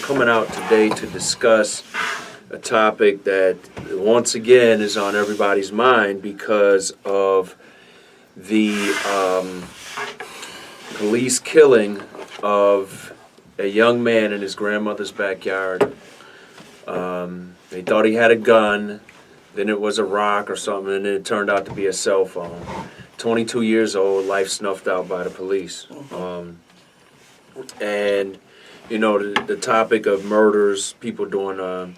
coming out today to discuss a topic that once again is on everybody's mind because of the police killing of a young man in his grandmother's backyard. They thought he had a gun, then it was a rock or something, and it turned out to be a cell phone. 22 years old, life snuffed out by the police. And, you know, the topic of murders, people doing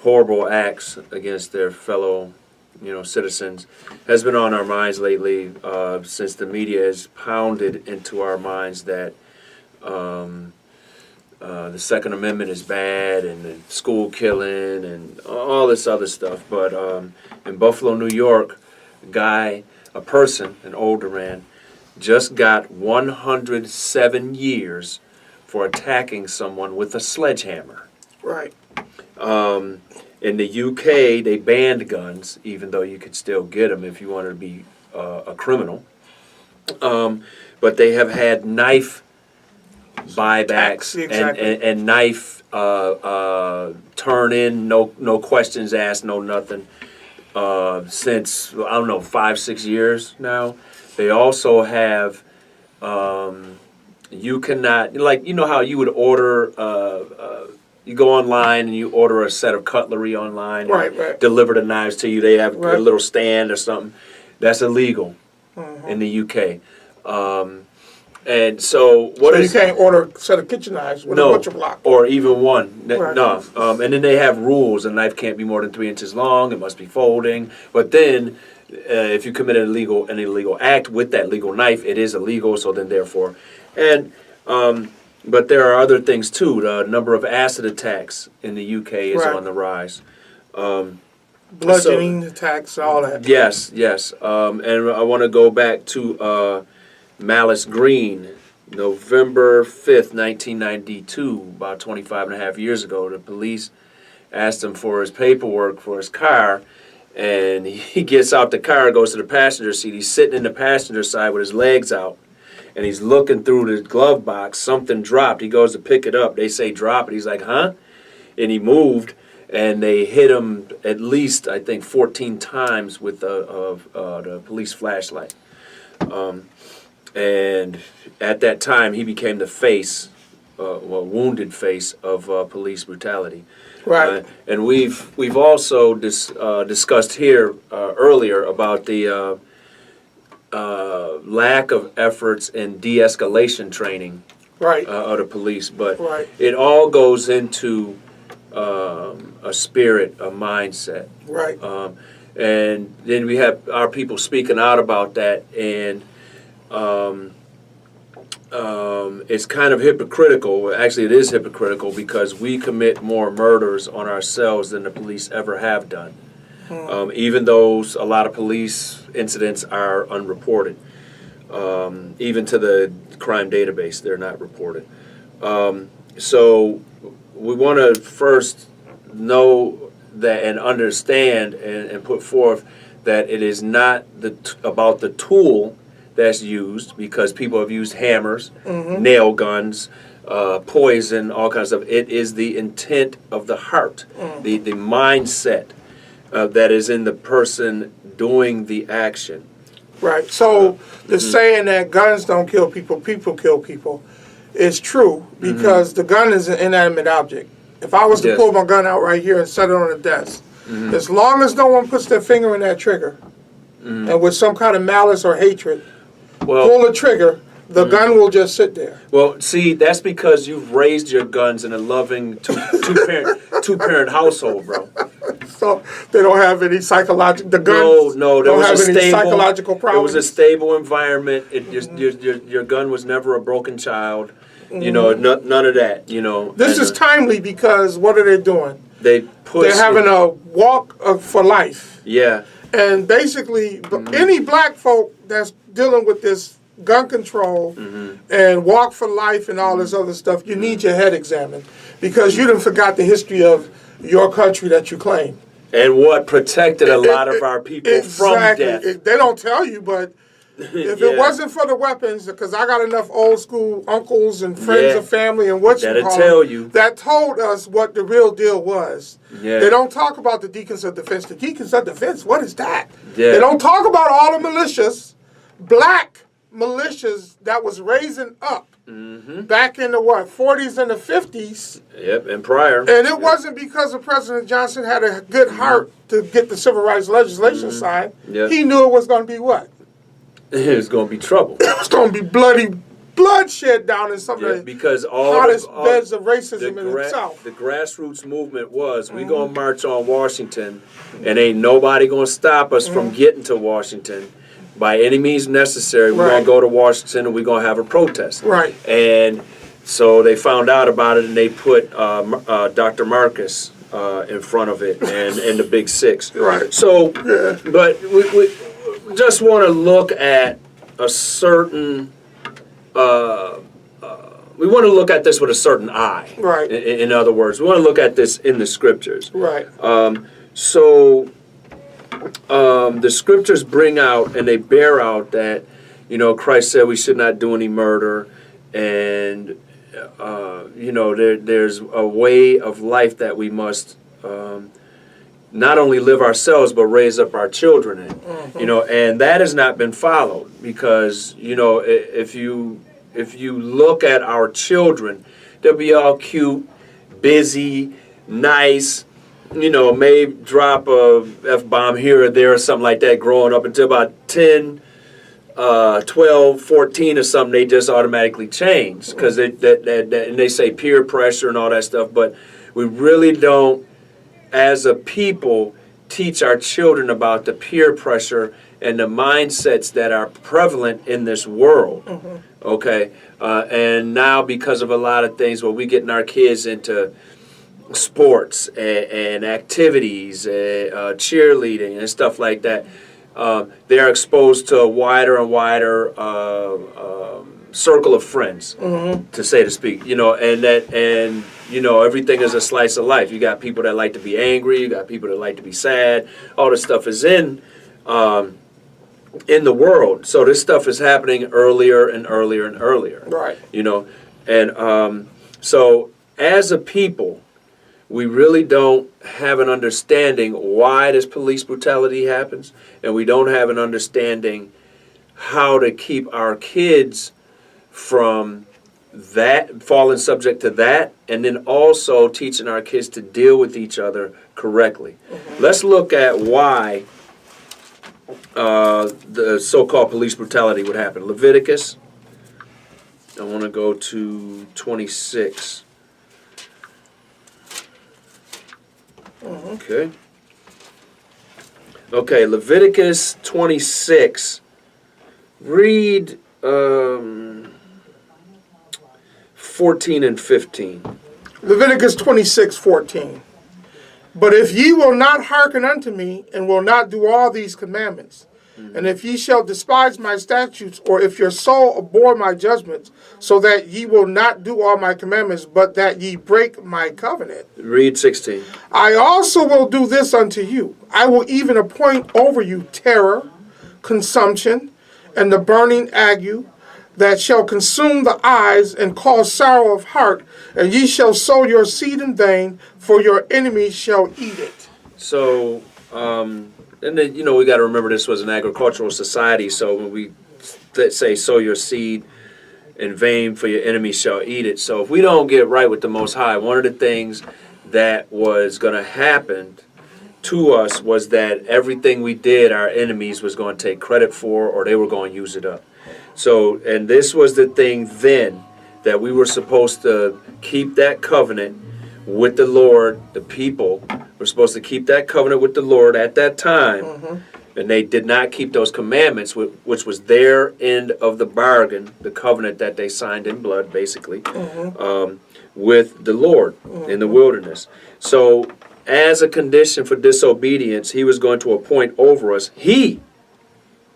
horrible acts against their fellow, you know, citizens, has been on our minds lately since the media has pounded into our minds that the Second Amendment is bad and the school killing and all this other stuff. But in Buffalo, New York, a person, an older man, just got 107 years for attacking someone with a sledgehammer. Right. In the UK, they banned guns, even though you could still get them if you wanted to be a criminal. But they have had knife buybacks and knife turn in, no questions asked, no nothing, since, I don't know, 5-6 years now. They also have, you cannot, like, you know how you would order, you go online and you order a set of cutlery online, right. Deliver the knives to you, they have right. a little stand or something. That's illegal in the UK. And so you can't order a set of kitchen knives with a butcher block. Or even one. Right. No. And then they have rules. A knife can't be more than 3 inches long. It must be folding. But then, if you commit an illegal act with that legal knife, it is illegal. So then, therefore, and but there are other things too. The number of acid attacks in the UK is on the rise. Bludgeoning attacks, all that. Yes. And I want to go back to Malice Green, November 5th, 1992, about 25 and a half years ago. The police asked him for his paperwork for his car, and he gets out the car, goes to the passenger seat. He's sitting in the passenger side with his legs out, and he's looking through the glove box. Something dropped. He goes to pick it up. They say, drop it. He's like, huh? And he moved, and they hit him at least, I think, 14 times with the police flashlight. And at that time, he became the face, wounded face of police brutality. Right. And we've also discussed here earlier about the lack of efforts in de-escalation training of the police. But it all goes into a spirit, a mindset. Right. And then we have our people speaking out about that, and it's kind of hypocritical. Actually, it is hypocritical because we commit more murders on ourselves than the police ever have done. Even though a lot of police incidents are unreported. Even to the crime database, they're not reported. So we want to first know that and understand and put forth that it is not about the tool that's used, because people have used hammers, nail guns, poison, all kinds of stuff. It is the intent of the heart, the mindset that is in the person doing the action. Right. So the saying that guns don't kill people, people kill people, is true because the gun is an inanimate object. If I was to pull my gun out right here and set it on the desk, as long as no one puts their finger in that trigger, and with some kind of malice or hatred, pull the trigger, the gun will just sit there. Well, see, that's because you've raised your guns in a loving two-parent household, bro. So they don't have any psychological. The guns don't have any psychological problems. It was a stable environment. Your gun was never a broken child. You know, none of that. You know. This is timely because what are they doing? They're having a walk for life. Yeah. And basically, any black folk that's dealing with this gun control and walk for life and all this other stuff, you need your head examined because you done forgot the history of your country that you claim. And what protected a lot of our people from death. They don't tell you, but If it wasn't for the weapons, because I got enough old school uncles and friends of family and what you call them, that told us what the real deal was. Yeah. They don't talk about the deacons of defense. The deacons of defense, what is that? Yeah. They don't talk about all the militias, black militias that was raising up back in the 40s and the 50s. Yep, and prior. And it wasn't because of President Johnson had a good heart to get the civil rights legislation signed. Yep. He knew it was going to be what? It was going to be trouble. It was going to be bloodshed down in some of the because hottest beds of racism in itself. The grassroots movement was, we going to march on Washington, and ain't nobody going to stop us from getting to Washington. By any means necessary, we're going to go to Washington and we're going to have a protest. Right. And so they found out about it and they put Dr. Marcus in front of it and the Big Six. Right. So, but we just want to look at a certain, we want to look at this with a certain eye. Right. In other words, we want to look at this in the scriptures. Right. The scriptures bring out and they bear out that, Christ said we should not do any murder, and there's a way of life that we must not only live ourselves but raise up our children in, and that has not been followed because if you look at our children, they'll be all cute, busy, nice. May drop a F-bomb here or there or something like that growing up until about 10, 12, 14 or something, they just automatically change because and they say peer pressure and all that stuff, but we really don't, as a people, teach our children about the peer pressure and the mindsets that are prevalent in this world, okay? And now because of a lot of things, we getting our kids into sports and activities, cheerleading and stuff like that, they're exposed to a wider and wider circle of friends, to say to speak. And everything is a slice of life. You got people that like to be angry. You got people that like to be sad. All this stuff is in the world. So this stuff is happening earlier and earlier and earlier. Right. And so as a people, we really don't have an understanding why this police brutality happens, and we don't have an understanding how to keep our kids from that, falling subject to that, and then also teaching our kids to deal with each other correctly. Let's look at why the so-called police brutality would happen. Leviticus, I want to go to 26. Okay, Leviticus 26. Read 14 and 15. Leviticus 26:14. But if ye will not hearken unto me, and will not do all these commandments, and if ye shall despise my statutes, or if your soul abhor my judgments, so that ye will not do all my commandments, but that ye break my covenant. Read 16. I also will do this unto you. I will even appoint over you terror, consumption, and the burning ague, that shall consume the eyes and cause sorrow of heart, and ye shall sow your seed in vain, for your enemies shall eat it. So, and then, we got to remember this was an agricultural society, so when we say sow your seed in vain, for your enemies shall eat it. So if we don't get right with the Most High, one of the things that was going to happen to us was that everything we did, our enemies was going to take credit for, or they were going to use it up. So, and this was the thing then, that we were supposed to keep that covenant with the Lord. The people were supposed to keep that covenant with the Lord at that time, and they did not keep those commandments, which was their end of the bargain, the covenant that they signed in blood, basically, with the Lord in the wilderness. So, as a condition for disobedience, he was going to appoint over us. He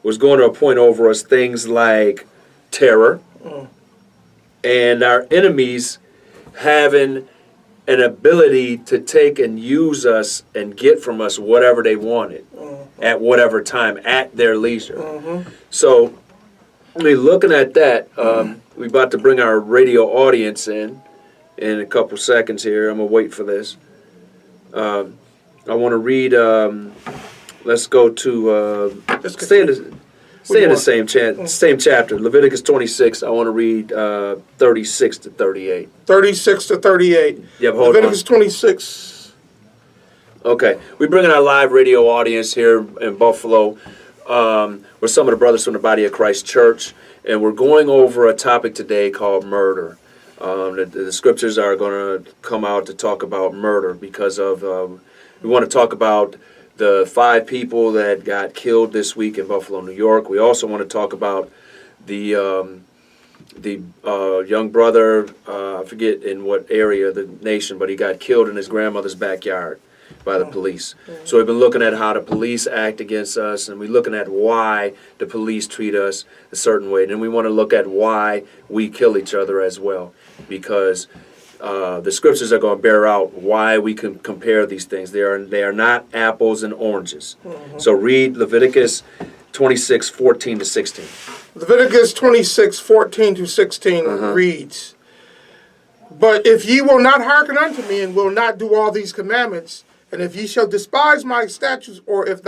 was going to appoint over us things like terror, and our enemies having an ability to take and use us and get from us whatever they wanted at whatever time at their leisure. So I mean, looking at that, we're about to bring our radio audience in a couple seconds here. I'm going to wait for this. I want to read, let's go to, stay in the same chapter, Leviticus 26. I want to read 36 to 38. 36 to 38. Yep, hold Leviticus on. 26. Okay, we're bringing our live radio audience here in Buffalo. We're some of the brothers from the Body of Christ Church, and we're going over a topic today called murder. The scriptures are going to come out to talk about murder because of, we want to talk about the 5 people that got killed this week in Buffalo, New York. We also want to talk about the young brother, I forget in what area of the nation, but he got killed in his grandmother's backyard by the police. So we've been looking at how the police act against us, and we're looking at why the police treat us a certain way. And then we want to look at why we kill each other as well, because the scriptures are going to bear out why we can compare these things. They are not apples and oranges. So read Leviticus 26, 14 to 16. Leviticus 26, 14 to 16 reads, But if ye will not hearken unto me, and will not do all these commandments, and if ye shall despise my statutes, or if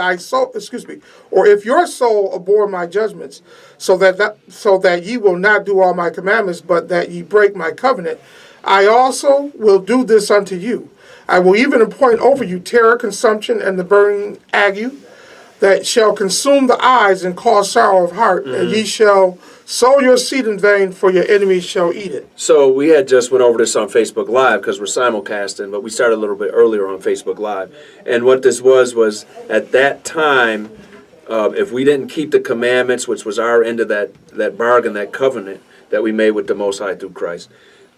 your soul abhor my judgments, so that ye will not do all my commandments, but that ye break my covenant, I also will do this unto you. I will even appoint over you terror, consumption, and the burning ague, that shall consume the eyes and cause sorrow of heart, and ye shall sow your seed in vain, for your enemies shall eat it. So we had just went over this on Facebook Live because we're simulcasting, but we started a little bit earlier on Facebook Live. And what this was at that time, if we didn't keep the commandments, which was our end of that bargain, that covenant that we made with the Most High through Christ,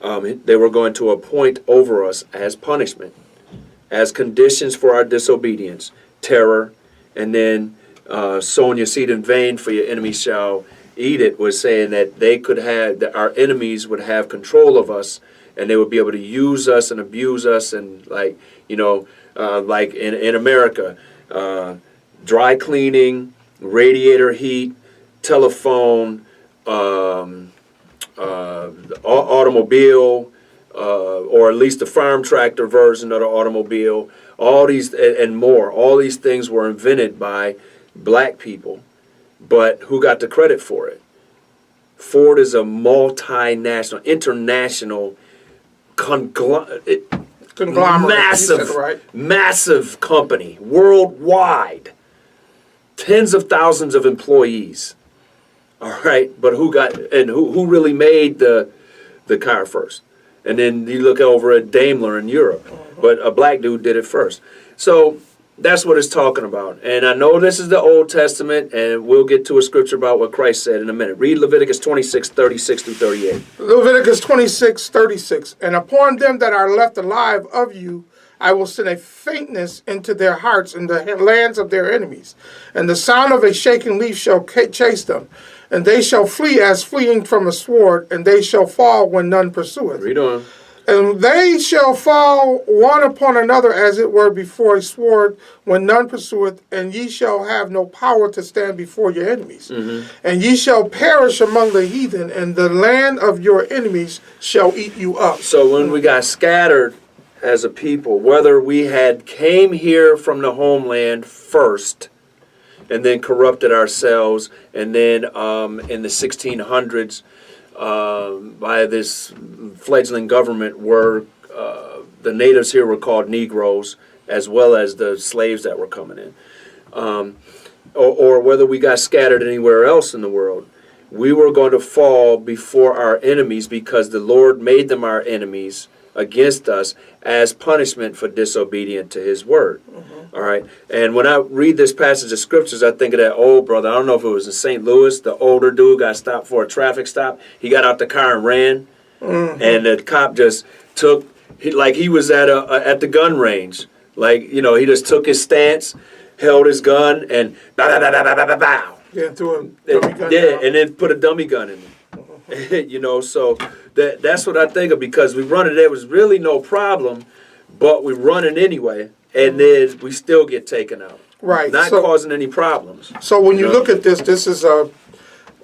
they were going to appoint over us as punishment, as conditions for our disobedience, terror, and then sowing your seed in vain, for your enemies shall eat it, was saying that they could have, that our enemies would have control of us, and they would be able to use us and abuse us, and like in America, dry cleaning, radiator heat, telephone, automobile, or at least the farm tractor version of the automobile. All these and more, all these things were invented by black people, but who got the credit for it? Ford is a multinational, international conglomerate, massive company, worldwide, tens of thousands of employees. All right, but who really made the car first? And then you look over at Daimler in Europe, but a black dude did it first. So that's what it's talking about. And I know this is the Old Testament, and we'll get to a scripture about what Christ said in a minute. Read Leviticus 26, 36 through 38. Leviticus 26, 36. And upon them that are left alive of you, I will send a faintness into their hearts in the lands of their enemies. And the sound of a shaking leaf shall chase them. And they shall flee as fleeing from a sword, and they shall fall when none pursueth. Read on. And they shall fall one upon another, as it were before a sword, when none pursueth, and ye shall have no power to stand before your enemies. And ye shall perish among the heathen, and the land of your enemies shall eat you up. So when we got scattered as a people, whether we had came here from the homeland first, and then corrupted ourselves, and then in the 1600s, by this fledgling government, where the natives here were called Negroes, as well as the slaves that were coming in, or whether we got scattered anywhere else in the world, we were going to fall before our enemies, because the Lord made them our enemies against us as punishment for disobedient to his word. All right. And when I read this passage of scriptures, I think of that old brother. I don't know if it was in St. Louis. The older dude got stopped for a traffic stop. He got out the car and ran. And the cop just took, he was at the gun range. He just took his stance, held his gun, and bow. Yeah, threw a dummy gun down. And then put a dummy gun in it. So that's what I think of, because we run it. There was really no problem, but we run it anyway, and then we still get taken out. Right. Not causing any problems. So when you look at this is a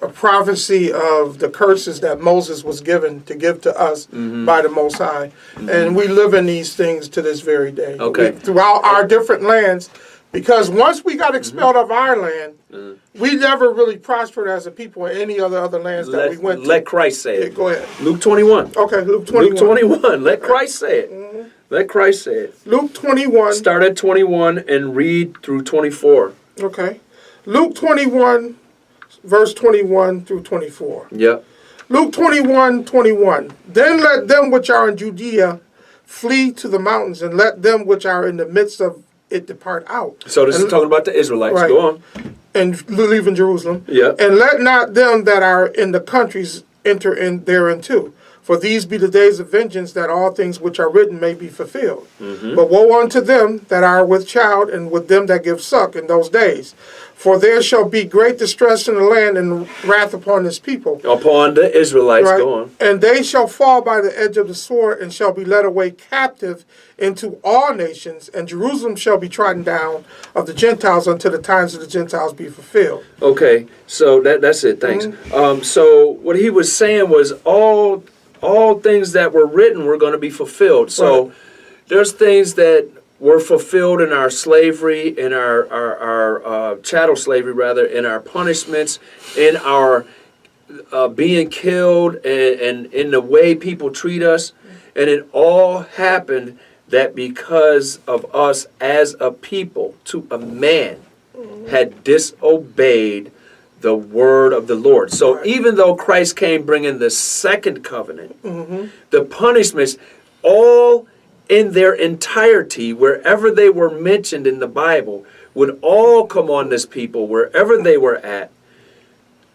a prophecy of the curses that Moses was given to give to us by the Most High. And we live in these things to this very day. Okay. Throughout our different lands, because once we got expelled of our land, we never really prospered as a people in any other lands that we went to. Let Christ say it. Yeah, go ahead. Luke 21. Okay, Luke 21. Luke 21. Let Christ say it. Let Christ say it. Luke 21. Start at 21 and read through 24. Okay. Luke 21, verse 21 through 24. Yep. Luke 21:21. Then let them which are in Judea flee to the mountains, and let them which are in the midst of it depart out. So this is talking about the Israelites. Right. Go on. And leave in Jerusalem. Yeah. And let not them that are in the countries enter in therein too. For these be the days of vengeance, that all things which are written may be fulfilled. But woe unto them that are with child, and with them that give suck in those days. For there shall be great distress in the land, and wrath upon this people. Upon the Israelites. Right? Go on. And they shall fall by the edge of the sword, and shall be led away captive into all nations, and Jerusalem shall be trodden down of the Gentiles until the times of the Gentiles be fulfilled. Okay. So that's it. Thanks. So what he was saying was all things that were written were going to be fulfilled. So there's things that were fulfilled in our slavery, in our chattel slavery rather, in our punishments, in our being killed, and in the way people treat us. And it all happened that because of us as a people, to a man, had disobeyed the word of the Lord. So even though Christ came bringing the second covenant, the punishments, all in their entirety, wherever they were mentioned in the Bible, would all come on this people, wherever they were at,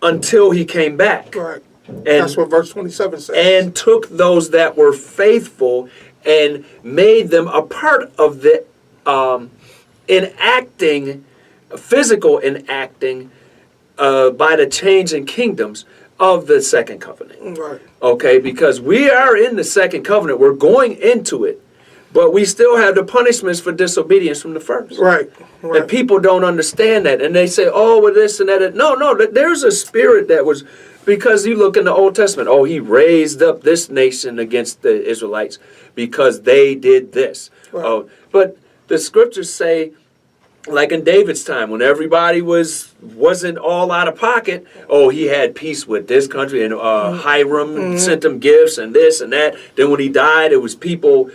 until he came back. Right. And That's what verse 27 says. and took those that were faithful and made them a part of the enacting, physical enacting, by the change in kingdoms of the second covenant. Right. Okay, because we are in the second covenant. We're going into it, but we still have the punishments for disobedience from the first. Right. And people don't understand that. And they say, oh, well, this and that. No, there's a spirit that was, because you look in the Old Testament, oh, he raised up this nation against the Israelites because they did this. Right. Oh, but the scriptures say, like in David's time, when everybody wasn't all out of pocket, oh, he had peace with this country, and Hiram sent him gifts and this and that. Then when he died, it was people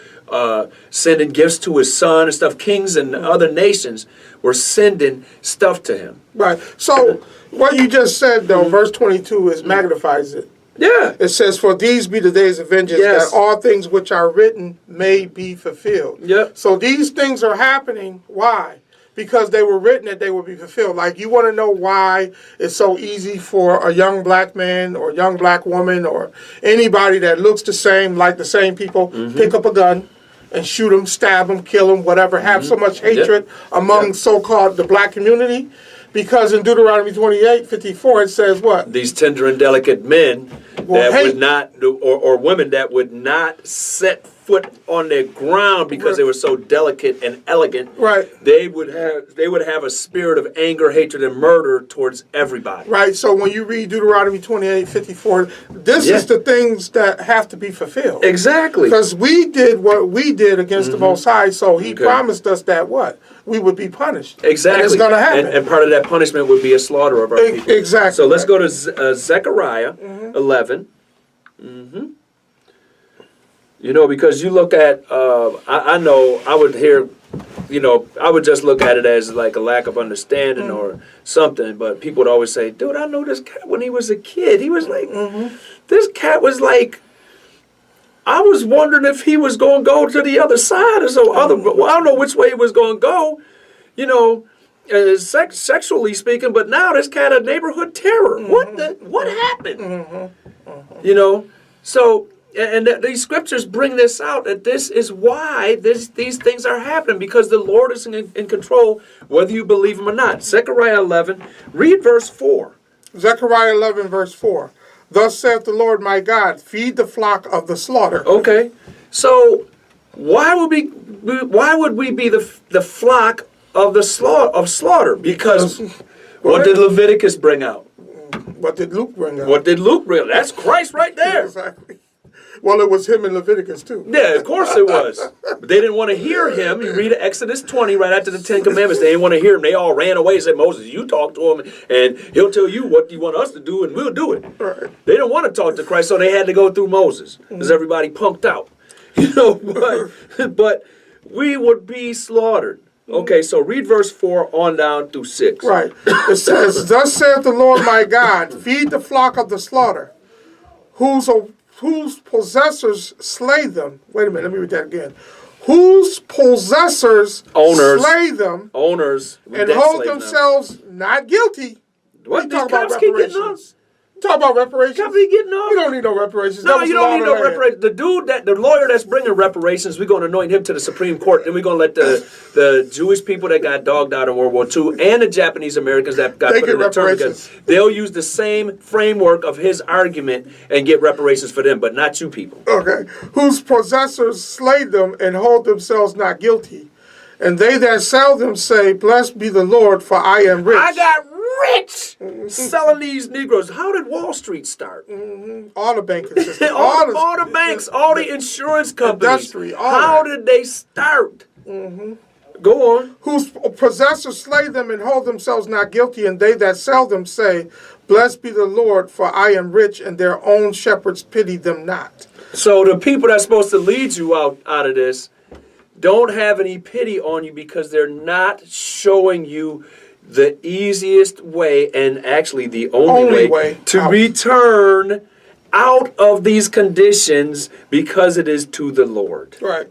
sending gifts to his son and stuff. Kings and other nations were sending stuff to him. Right. So what you just said, though, verse 22 magnifies it. Yeah. It says, for these be the days of vengeance, Yes. that all things which are written may be fulfilled. Yep. So these things are happening. Why? Because they were written that they would be fulfilled. Like, you want to know why it's so easy for a young black man or young black woman or anybody that looks the same, like the same people, pick up a gun and shoot them, stab them, kill them, whatever, have so much hatred among so-called the black community? Because in Deuteronomy 28:54 it says what? These tender and delicate men that hate. would not, or women that would not set foot on their ground because they were so delicate and elegant. Right. They would have a spirit of anger, hatred, and murder towards everybody. Right, so when you read Deuteronomy 28:54, this is the things that have to be fulfilled. Exactly. Because we did what we did against the Most High, so he promised us that what? We would be punished. Exactly. And it's going to happen. And part of that punishment would be a slaughter of our people. Exactly. So let's go to Zechariah 11. You know, because you look at, I know I would hear, you know, I would just look at it as like a lack of understanding or something, but people would always say, dude, I know this cat when he was a kid. He was like, this cat was like, I was wondering if he was going to go to the other side or so. Well, I don't know which way he was going to go, you know, sexually speaking, but now this cat a neighborhood terror. What happened? You know, so... And these scriptures bring this out, that this is why these things are happening, because the Lord is in control, whether you believe him or not. Zechariah 11, read verse 4. Zechariah 11, verse 4. Thus saith the Lord my God, feed the flock of the slaughter. Okay, so why would we be the flock of the slaughter? Because what did Leviticus bring out? What did Luke bring up? What did Luke bring up? That's Christ right there. Exactly. Well, it was him in Leviticus too. Yeah, of course it was. But they didn't want to hear him. You read Exodus 20 right after the 10 Commandments. They didn't want to hear him. They all ran away and said, Moses, you talk to him and he'll tell you what you want us to do and we'll do it. Right. They didn't want to talk to Christ, so they had to go through Moses because everybody punked out. But we would be slaughtered. Okay, so read verse 4 on down through 6. Right. It says, Thus saith the Lord my God, feed the flock of the slaughter, whose possessors slay them. Wait a minute, let me read that again. Whose possessors slay them and hold themselves not guilty. What? These cops keep getting us? Talk about reparations. Cops keep getting us? You don't need no reparations. No, you don't need no reparations. The lawyer that's bringing reparations, we're going to anoint him to the Supreme Court. Then we're going to let the Jewish people that got dogged out in World War II and the Japanese Americans that got put in the term, because they'll use the same framework of his argument and get reparations for them, but not you people. Okay. Whose possessors slay them and hold themselves not guilty. And they that sell them say, Blessed be the Lord, for I am rich. I got rich selling these Negroes. How did Wall Street start? All the banking systems. all the banks, all the insurance companies. Industry, how did they start? Go on. Whose possessors slay them and hold themselves not guilty, and they that sell them say, Blessed be the Lord, for I am rich, and their own shepherds pity them not. So the people that's supposed to lead you out of this don't have any pity on you because they're not showing you the easiest way and actually the only way to return out of these conditions, because it is to the Lord. Right.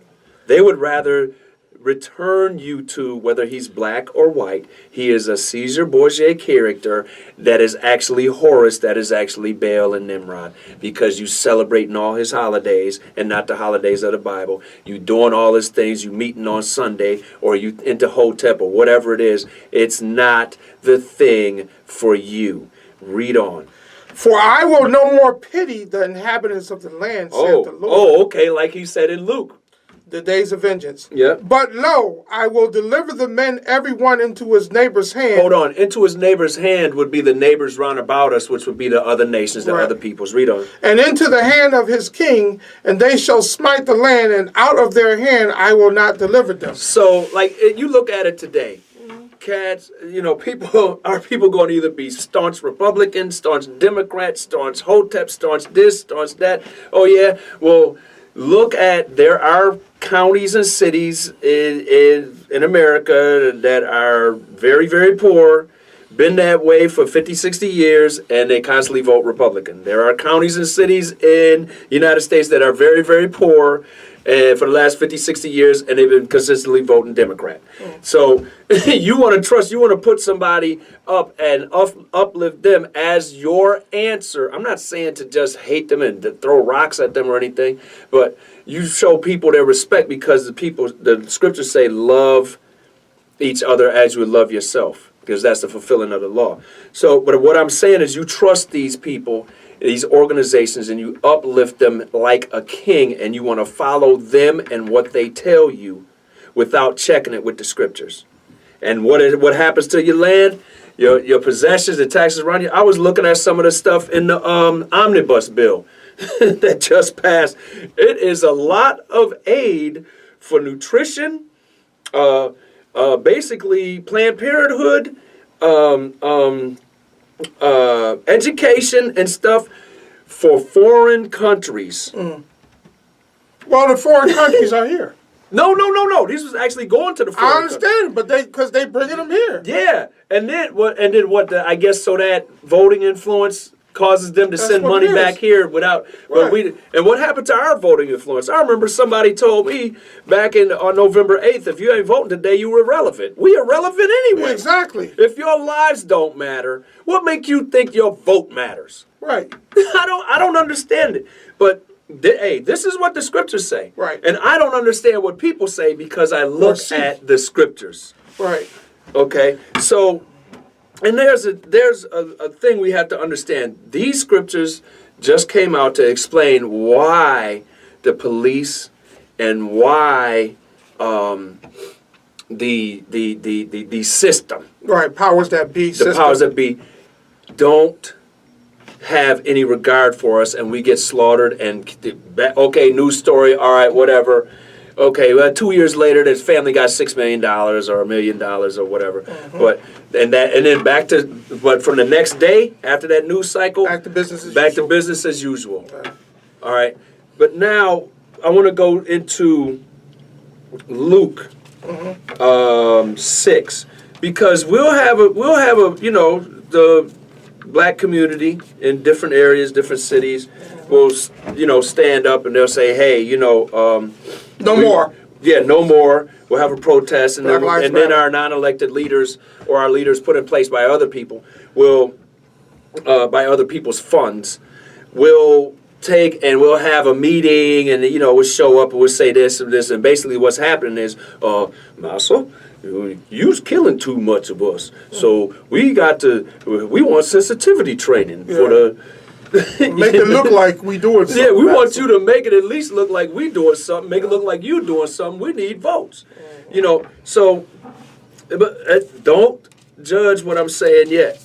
They would rather return you to, whether he's black or white, he is a Caesar Borgia character that is actually Horus, that is actually Baal and Nimrod, because you celebrating all his holidays and not the holidays of the Bible. You doing all his things, you meeting on Sunday, or you into Hotep or whatever it is. It's not the thing for you. Read on. For I will no more pity the inhabitants of the land, saith the Lord. Oh, okay, like he said in Luke. The days of vengeance. Yeah. But lo, I will deliver the men every one into his neighbor's hand. Hold on. Into his neighbor's hand would be the neighbors round about us, which would be the other nations, the other peoples. Read on. And into the hand of his king, and they shall smite the land, and out of their hand I will not deliver them. So, like, you look at it today. Cats, our people going to either be staunch Republicans, staunch Democrats, staunch Hotep, staunch this, staunch that. Oh, yeah. Well, look at, there are counties and cities in America that are very, very poor, been that way for 50, 60 years, and they constantly vote Republican. There are counties and cities in the United States that are very, very poor for the last 50, 60 years, and they've been consistently voting Democrat. So you want to put somebody up and uplift them as your answer. I'm not saying to just hate them and to throw rocks at them or anything, but you show people their respect, because the scriptures say, love each other as you would love yourself, because that's the fulfilling of the law. So, but what I'm saying is, you trust these people, these organizations, and you uplift them like a king, and you want to follow them and what they tell you without checking it with the scriptures. And what happens to your land, your possessions, the taxes around you? I was looking at some of the stuff in the omnibus bill that just passed. It is a lot of aid for nutrition, basically Planned Parenthood, education and stuff for foreign countries. Well, the foreign countries are here. No. This was actually going to the foreign I understand, but because they bringing them here. Yeah, and then what? I guess so that voting influence causes them to send money back here without. Well, and what happened to our voting influence? I remember somebody told me back on November 8th, if you ain't voting today, you were irrelevant. We are relevant anyway. Exactly. If your lives don't matter, what make you think your vote matters? Right. I don't understand it. But hey, this is what the scriptures say. Right. And I don't understand what people say because I look at the scriptures. Right. Okay. So, and there's a thing we have to understand. These scriptures just came out to explain why the police and why the system. Right. Powers that be. The powers that be don't have any regard for us, and we get slaughtered. And okay, news story. All right, whatever. Okay, well, 2 years later, this family got $6 million or $1 million or whatever. But but from the next day after that news cycle, Back to business as usual. Okay. All right, but now I want to go into Luke 6, because we'll have a the black community in different areas, different cities will stand up and they'll say, hey, no more. Yeah, no more. We'll have a protest, and Black then our non-elected leaders or our leaders put in place by other people will, by other people's funds, will take and we'll have a meeting, and we'll show up and we'll say this and this, and basically what's happening is, Massa, you's killing too much of us, so we want sensitivity training for the. Make it look like we doing something. Yeah, we want you to make it at least look like we doing something. Make it look like you doing something. We need votes. So but don't judge what I'm saying yet.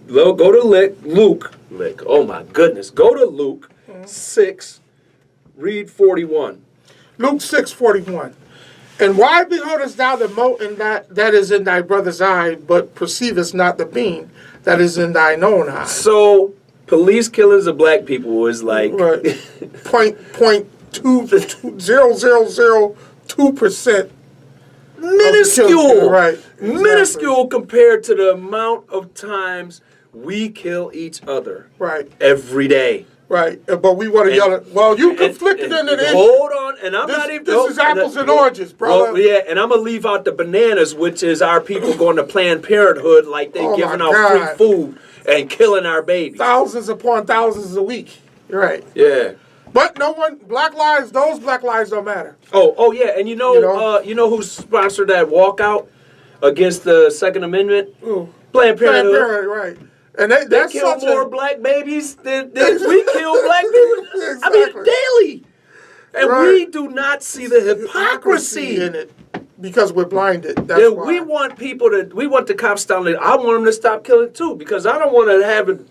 Go to Luke. Oh my goodness. Go to Luke 6, read 41. Luke 6:41. And why beholdest thou the mote in that is in thy brother's eye, but perceivest not the beam that is in thine own eye? So police killings of black people is like right. 0.0002%. Minuscule. Right. Exactly. Minuscule compared to the amount of times we kill each other. Right. Every day. Right. But we want to yell at, well, you conflicted into this. Hold on, and I'm not even. This is apples and oranges, brother. Well, yeah, and I'm going to leave out the bananas, which is our people going to Planned Parenthood like they giving out free food and killing our babies. Thousands upon thousands a week. You're right. Yeah. But no one, those black lives don't matter. Oh yeah, and you know who sponsored that walkout against the Second Amendment? Ooh. Planned Parenthood. Planned Parenthood, right. And they kill more black babies than we kill black people. Exactly. I mean, daily. And we do not see the hypocrisy in it because we're blinded. That's why. We want the cops down there. I want them to stop killing too, because I don't want to have an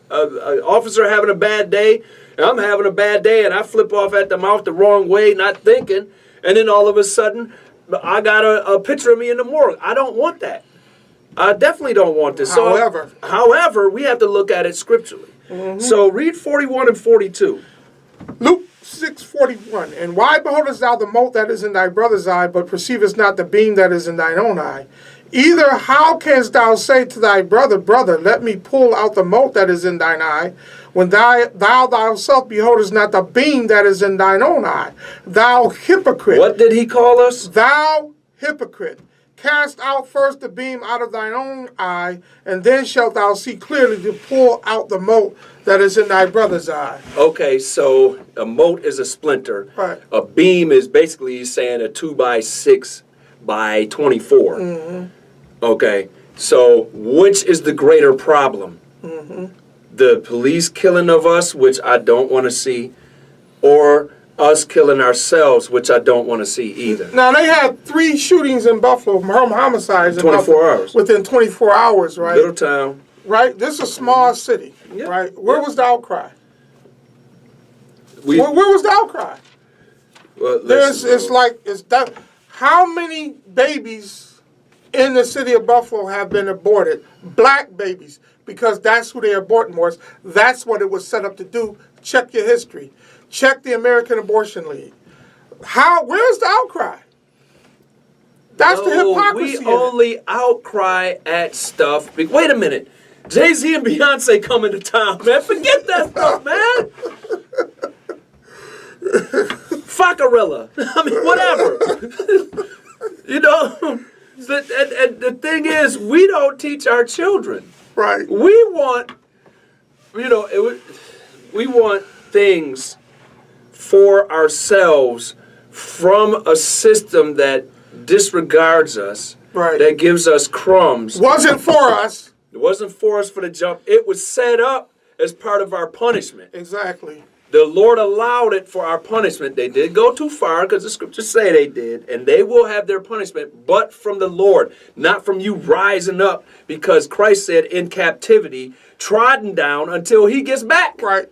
officer having a bad day, and I'm having a bad day, and I flip off at the mouth the wrong way, not thinking, and then all of a sudden, I got a picture of me in the morgue. I don't want that. I definitely don't want this. However, we have to look at it scripturally. So read 41 and 42. Luke 6:41. And why beholdest thou the mote that is in thy brother's eye, but perceivest not the beam that is in thine own eye? Either how canst thou say to thy brother, Brother, let me pull out the mote that is in thine eye, when thou thyself beholdest not the beam that is in thine own eye? Thou hypocrite. What did he call us? Thou hypocrite. Cast out first the beam out of thine own eye, and then shalt thou see clearly to pull out the mote that is in thy brother's eye. Okay, so a mote is a splinter. Right. A beam is basically saying a 2x6 by 24. Okay, so which is the greater problem? The police killing of us, which I don't want to see, or us killing ourselves, which I don't want to see either. Now, they had 3 shootings in Buffalo, homicides in 24 Buffalo, hours. within 24 hours, right? Little town. Right? This is a small city, right? Where was the outcry? Where was the outcry? Well, how many babies in the city of Buffalo have been aborted? Black babies, because that's who they're aborting more. That's what it was set up to do. Check your history. Check the American Abortion League. Where's the outcry? That's the hypocrisy. We only outcry at stuff. Wait a minute. Jay-Z and Beyonce coming to town, man. Forget that stuff, man. Fuckarilla. I mean, whatever. And the thing is, we don't teach our children. Right. We want, we want things for ourselves from a system that disregards us, right, that gives us crumbs. Wasn't for us. It wasn't for us for the jump. It was set up as part of our punishment. Exactly. The Lord allowed it for our punishment. They did go too far, because the scriptures say they did, and they will have their punishment, but from the Lord, not from you rising up, because Christ said in captivity, trodden down until he gets back. Right.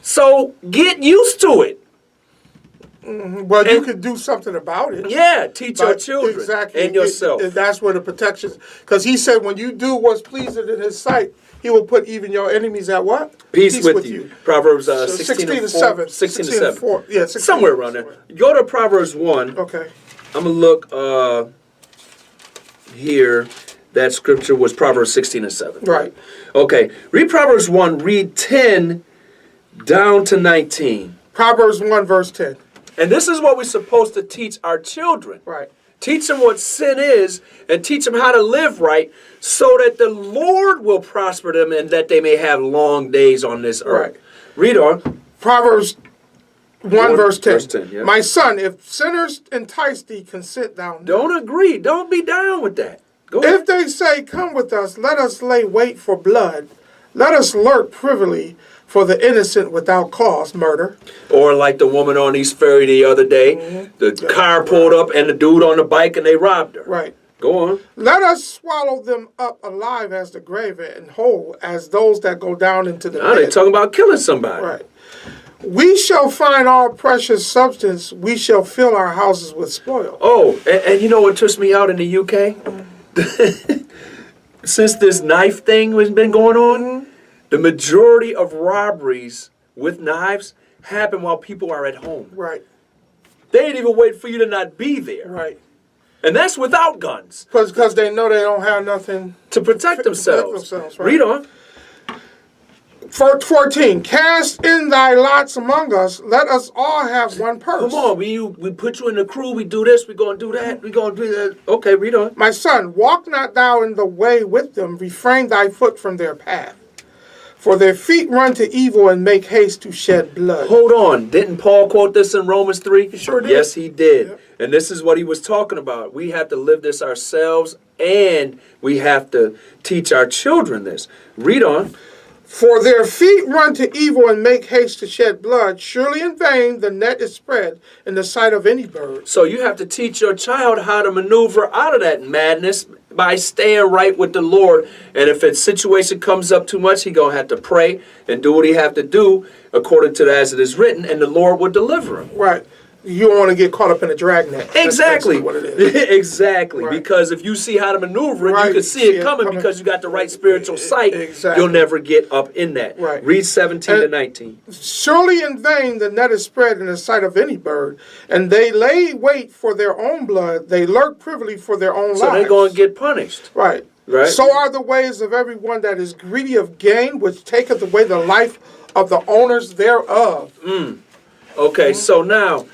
So get used to it. Well, you could do something about it. Yeah, teach your children exactly. and yourself. That's where the protection, because he said when you do what's pleasing in his sight, he will put even your enemies at what? Peace with you. Proverbs 16 to and 7. 16 to 7. 4. Yeah, 16 somewhere around there. Go to Proverbs 1. Okay. I'm going to look here. That scripture was Proverbs 16 and 7. Right. Okay. Read Proverbs 1. Read 10 down to 19. Proverbs 1, verse 10. And this is what we're supposed to teach our children. Right. Teach them what sin is and teach them how to live right so that the Lord will prosper them and that they may have long days on this earth. Right. Read on. Proverbs 1, verse 10. Verse 10, yeah. My son, if sinners entice thee, consent thou not. Don't agree. Don't be down with that. Go ahead. If they say, come with us, let us lay wait for blood. Let us lurk privily for the innocent without cause, murder. Or like the woman on East Ferry the other day, the car pulled up and the dude on the bike and they robbed her. Right. Go on. Let us swallow them up alive as the grave and whole as those that go down into the Now pit. they talking about killing somebody. Right. We shall find all precious substance. We shall fill our houses with spoil. Oh, and you know what trips me out in the UK? Since this knife thing has been going on, the majority of robberies with knives happen while people are at home. Right. They ain't even wait for you to not be there. Right. And that's without guns. Because they know they don't have nothing. To protect themselves. Right. Read on. 14. Cast in thy lots among us. Let us all have one purse. Come on, we put you in the crew. We do this. We gonna do that. We gonna do that. Okay, read on. My son, walk not thou in the way with them. Refrain thy foot from their path. For their feet run to evil and make haste to shed blood. Hold on. Didn't Paul quote this in Romans 3? He sure did. Yes, he did. Yep. And this is what he was talking about. We have to live this ourselves, and we have to teach our children this. Read on. For their feet run to evil and make haste to shed blood. Surely in vain the net is spread in the sight of any bird. So you have to teach your child how to maneuver out of that madness by staying right with the Lord. And if a situation comes up too much, he going to have to pray and do what he have to do according to as it is written, and the Lord will deliver him. Right. You don't want to get caught up in a dragnet. That's Exactly. what it is. Exactly. Right. Because if you see how to maneuver it, Right. you can see it coming because you got the right spiritual sight. Exactly. You'll never get up in that. Right. Read 17 to 19. Surely in vain the net is spread in the sight of any bird, and they lay wait for their own blood. They lurk privily for their own So lives. they're going to get punished. Right. Right. So are the ways of everyone that is greedy of gain, which taketh away the life of the owners thereof. Okay, so now,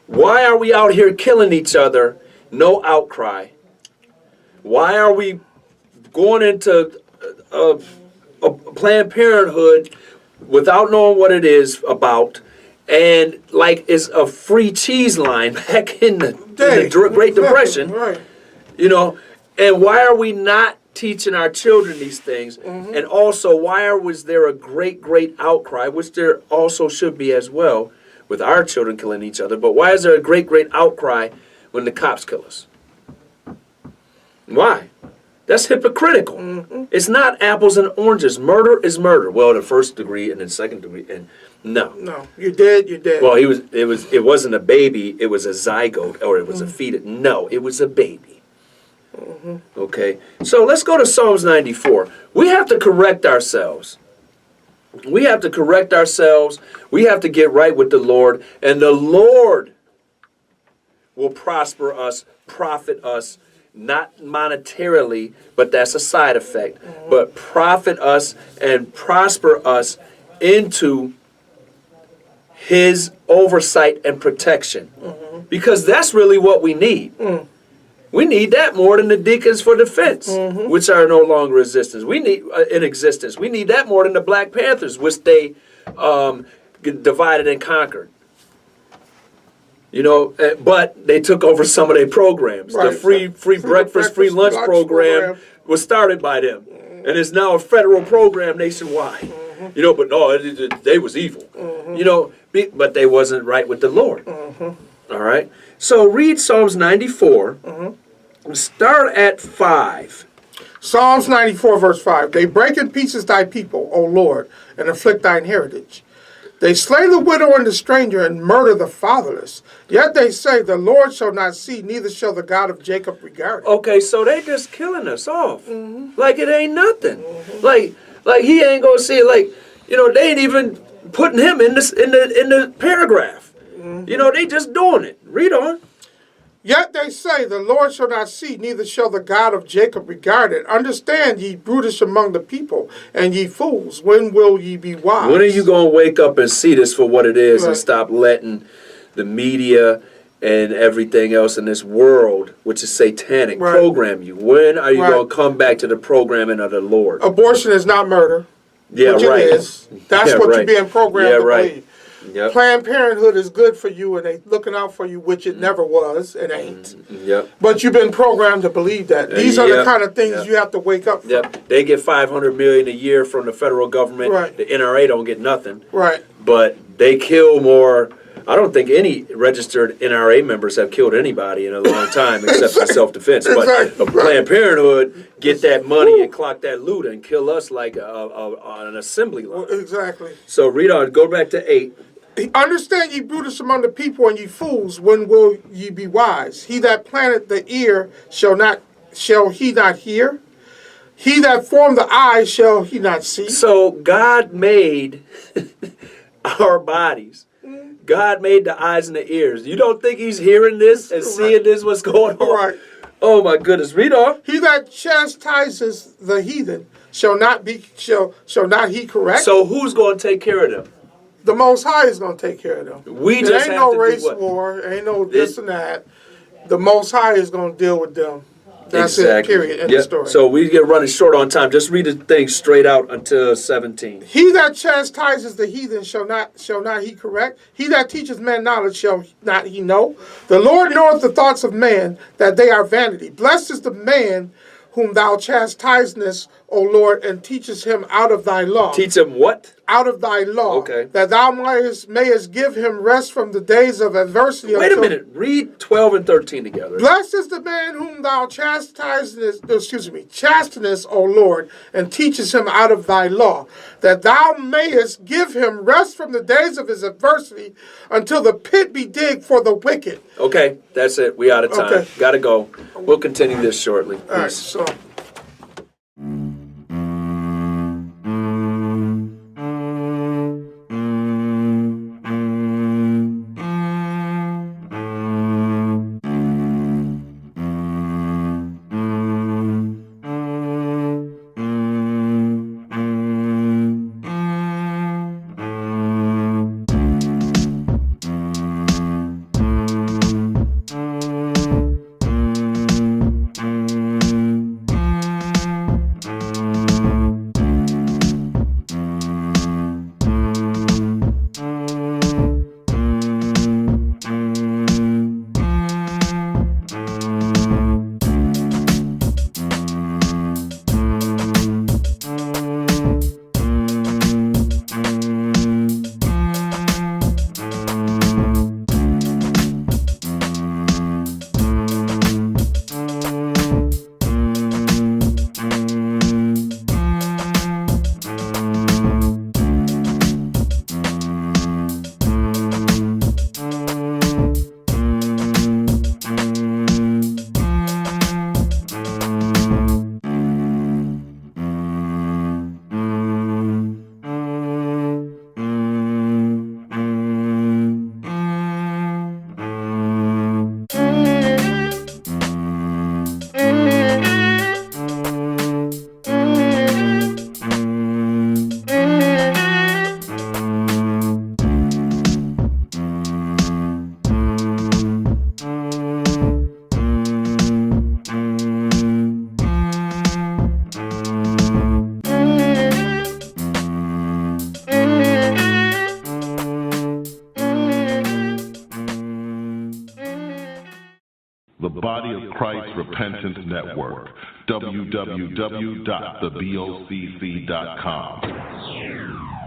why are we out here killing each other? No outcry. Why are we going into a Planned Parenthood without knowing what it is about? And like it's a free cheese line back in the Great Depression, Right. you know. And why are we not teaching our children these things? And also, why was there a great outcry, which there also should be as well, with our children killing each other? But why is there a great outcry when the cops kill us? Why? That's hypocritical. It's not apples and oranges. Murder is murder. Well, the first degree and then second degree, and no. No, you're dead. You're dead. Well, it wasn't a baby. It was a zygote, or it was a fetus. No, it was a baby. Okay, so let's go to Psalms 94. We have to correct ourselves. We have to correct ourselves. We have to get right with the Lord, and the Lord will prosper us, profit us, not monetarily, but that's a side effect, but profit us and prosper us into His oversight and protection. Because that's really what we need. We need that more than the deacons for defense, which are no longer resistance. We need in existence. We need that more than the Black Panthers, which they divided and conquered. You know, but they took over some of their programs. Right. The free breakfast, free lunch program was started by them, and it's now a federal program nationwide. You know, but no, they was evil. You know, but they wasn't right with the Lord. All right. So read Psalms 94. Start at 5. Psalms 94, verse 5. They break in pieces thy people, O Lord, and afflict thine heritage. They slay the widow and the stranger and murder the fatherless. Yet they say, the Lord shall not see, neither shall the God of Jacob regard it. Okay, so they just killing us off. Like it ain't nothing. Like he ain't gonna see it. Like, they ain't even putting him in the paragraph. They just doing it. Read on. Yet they say, the Lord shall not see, neither shall the God of Jacob regard it. Understand, ye brutish among the people, and ye fools, when will ye be wise? When are you going to wake up and see this for what it is and stop letting the media and everything else in this world, which is satanic, program you? When are you going to come back to the programming of the Lord? Abortion is not murder. Yeah, which right. It is. That's what you're being programmed to believe. Yep. Planned Parenthood is good for you and they looking out for you, which it never was. It ain't. Yep. But you've been programmed to believe that. These are the kind of things you have to wake up from. Yep. They get $500 million a year from the federal government. Right. The NRA don't get nothing. Right. But they kill more. I don't think any registered NRA members have killed anybody in a long time except for self-defense. But Planned Parenthood get that money and clock that loot and kill us like on an assembly line. Exactly. So read on. Go back to 8. Understand, ye brutish among the people, and ye fools, when will ye be wise? He that planted the ear shall he not hear? He that formed the eye shall he not see? So God made our bodies. God made the eyes and the ears. You don't think he's hearing this and seeing this, what's going on? Right. Oh my goodness. Read on. He that chastises the heathen shall not he correct? So who's going to take care of them? The Most High is going to take care of them. We just ain't have no to race do what? war, ain't no this and that. The Most High is going to deal with them. That's Exactly. it, period, end of story. So we get running short on time. Just read the thing straight out until 17. He that chastises the heathen shall not he correct? He that teaches man knowledge shall not he know? The Lord knoweth the thoughts of man, that they are vanity. Blessed is the man whom thou chastisest, O Lord, and teachest him out of thy law. Teach him what? Out of thy law. Okay. That thou mayest give him rest from the days of adversity. Wait a minute. Read 12 and 13 together. Blessed is the man whom thou chastenest, O Lord, and teachest him out of thy law, that thou mayest give him rest from the days of his adversity, until the pit be digged for the wicked. Okay, that's it. We out of time. Okay. Gotta go. We'll continue this shortly. All right, so. The Body of Christ Repentance Network, www.thebocc.com.